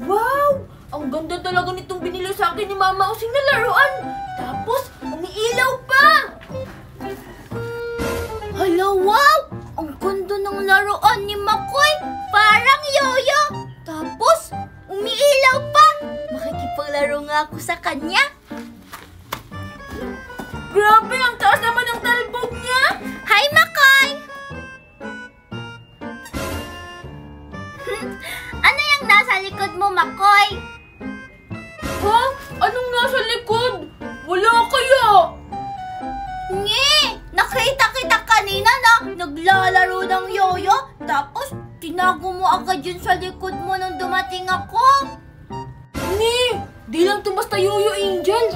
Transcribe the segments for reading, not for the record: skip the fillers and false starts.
Wow! Ang ganda talaga nitong binili sa akin ni Mama Using na laruan. Tapos, umiilaw pa! Hala, wow! Ang ganda ng laruan ni Makoy! Parang yoyo! Tapos, umiilaw pa! Makikipaglaro nga ako sa kanya. Grabe, ang taas naman ng talbog niya! Hi, Makoy! Ano yung nasa likod mo, Makoy? Ha? Anong nasa likod? Wala kaya! Nge! Nakita kita kanina na naglalaro ng yoyo, tapos tinago mo agad yun sa likod mo nung dumating ako. Ni! Di lang to basta yoyo, Angel!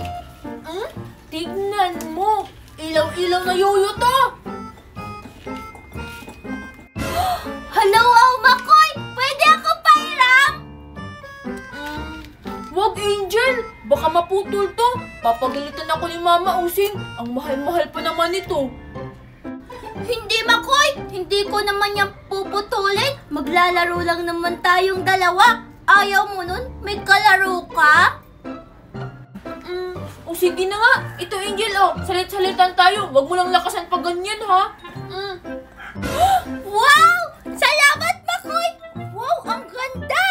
Tignan mo! Ilaw-ilaw na yoyo to! Hello, wow, Makoy! Pwede ako pairam? Wag, Angel! Baka maputol to! Papagalitan ako ni Mama Using! Ang mahal-mahal pa naman ito! Hindi, Makoy! Hindi ko naman yan puputulin! Maglalaro lang naman tayong dalawa! Ayaw mo nun? May kalaro ka? O sige na nga! Ito, Angel, oh! Salit-salitan tayo! Wag mo lang lakasan pa ganyan, ha? Wow! Salamat, Makoy! Wow, ang ganda!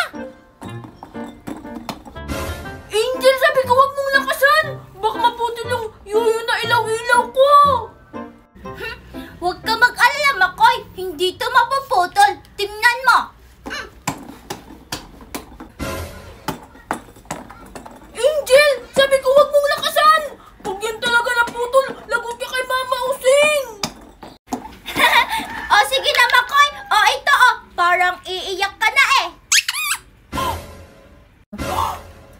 Angel, sabi ko wag mong lakasan! Baka maputol yung yoyo na ilaw-ilaw ko! Huwag ka mag-alala, Makoy! Hindi to mapuputol! Tingnan mo! Angel! Sabi ko wag mong lakasan! Pag yan talaga naputol, lagot ka kay Mama Using! O sige na, Makoy! O ito, parang iiyak ka na eh!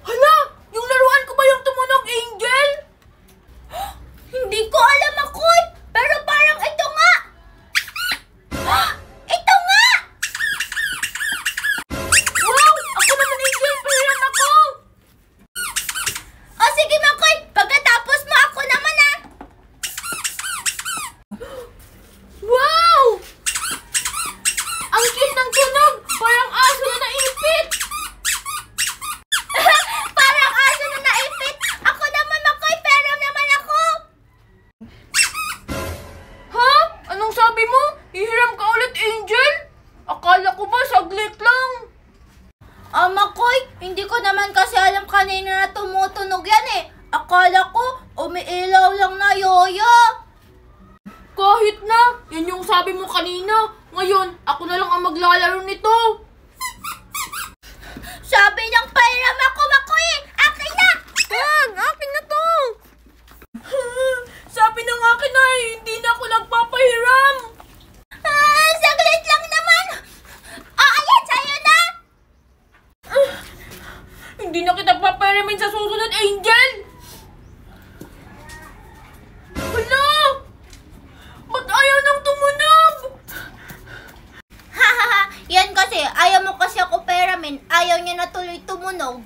Hala! Yung laruan ko ba yung tumunog, Angel? Hindi ko alam, Makoy! Pero parang ito nga! Ito nga! Wow! Ako naman, Angel! Pahiram ako! O sige, Makoy! Pagkatapos mo ako naman ah! Wow! Ang cute ng tunog! Parang aso na naipit! Parang aso na naipit! Ako naman, Makoy! Pero naman ako! Ha? Anong sabi mo? Hihiram ka ulit, Angel? Akala ko ba saglit lang? Makoy, hindi ko naman kasi alam kanina na tumutunog yan eh. Akala ko, umiilaw lang na yoyo. Kahit na, yan yung sabi mo kanina. Ngayon, ako na lang ang maglalaro nito. Sabi niyang pairam ako, Makoy! Akin na! Wag! Akin na to! Sabi ng akin na hindi na ako nagpapahiram. Saglit lang naman! Ayan, sa'yo na! Hindi na kita papahiramin sa susunod, Angel! Hala! Ba't ayaw nang tumunog? Hahaha, yan kasi, ayaw mo kasi ako pairamin. Ayaw niya na tuloy tumunog.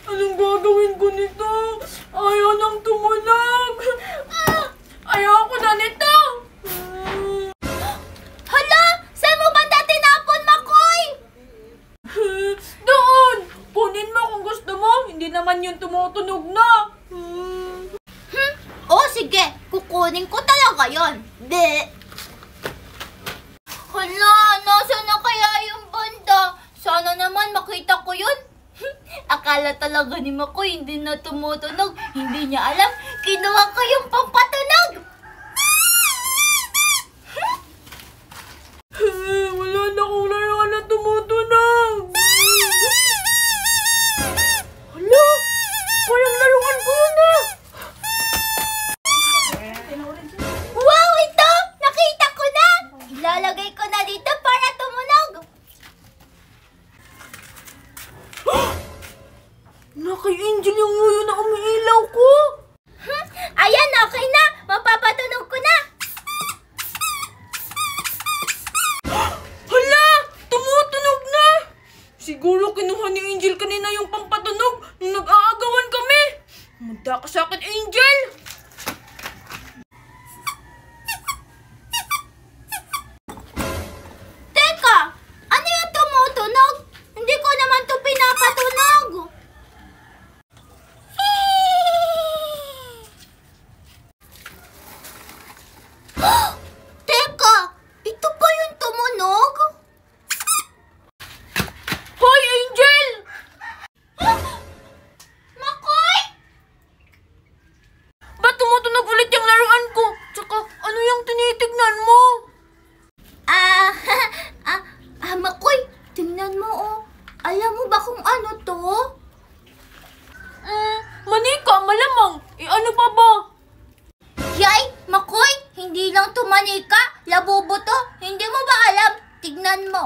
Anong gagawin ko nito? Ayaw nang tumunog. Ayaw ko na nito. Hala! Saan mo banda tinapon, Makoy? Doon! Kunin mo kung gusto mo. Hindi naman yun tumutunog na. O sige, kukunin ko talaga yon. Hala, nasaan na kaya yung banda? Sana naman makita ko yun. Akala talaga ni Makoy hindi na tumutunog. Hindi niya alam, kinuha ko yung pampatunog. Wala na akong laruan na tumutunog. Hala! Parang laruan ko yun ah! Wow, ito! Nakita ko na! Ilalagay ko na dito para tumunog. Kay Angel yung yoyo na umiilaw ko. Ayan, okay na! Mapapatunog ko na! Hala! Tumutunog na! Siguro kinuha ni Angel kanina yung pampatunog nung nag-aagawan kami. Manda ka sa akin, Angel! Teka! Ano yung tumutunog? Hindi ko tignan mo, oh. Alam mo ba kung ano to? Manika, malamang. Ano pa ba? Yay, Makoy, hindi lang to manika. Labubo to. Hindi mo ba alam? Tignan mo.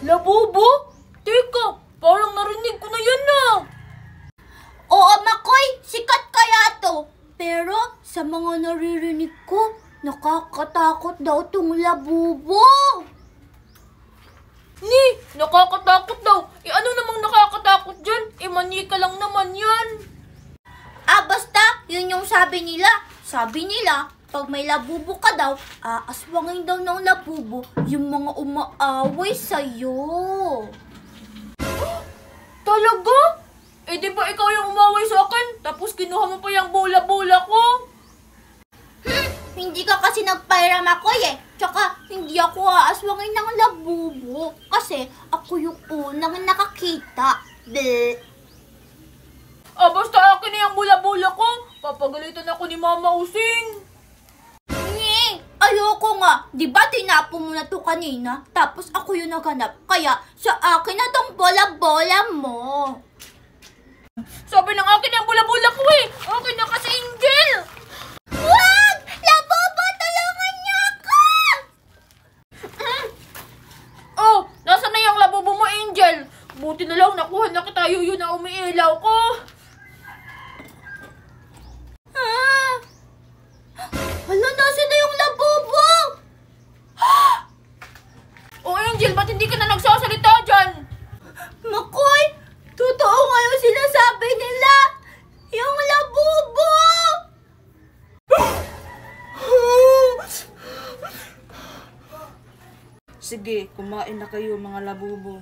Labubo? Teka, parang narinig ko na yan na. Oo, Makoy, sikat kaya to. Pero sa mga naririnig ko, nakakatakot daw tong labubo. Ni, nakakatakot daw. Ano namang nakakatakot dyan? Manika lang naman yan. Basta, yun yung sabi nila. Sabi nila, pag may labubo ka daw, aaswangin daw ng labubo yung mga umaaway sa'yo. Talaga? Di ba ikaw yung umaway sa akin? Tapos kinuha mo pa yung bola-bola ko? Hindi ka kasi nagpairam ako eh. Tsaka, hindi ako aaswangin ng labubo. Kasi, ako yung unang nakakita. Bleh. Basta akin na yung bola-bola ko. Papagalitan ako ni Mama Using. Ayoko nga. Di ba tinapo mo na to kanina? Tapos ako yung naghanap. Kaya, sa akin na tong bola-bola mo. Sabi ng akin yung bola-bola ko eh. Akin na kasi Angel. Wag! Labubo, tulungan niyo ako! Nasa na yung labubo mo, Angel? Buti na lang nakuha na kita yun na umiilaw ko. Hala, nasa na yung labubo? Angel, ba't hindi ka na nagsasalita dyan? Makoy, totoo nga yung sinasabi nila. Yung labubo! Sige, kumain na kayo mga labubo.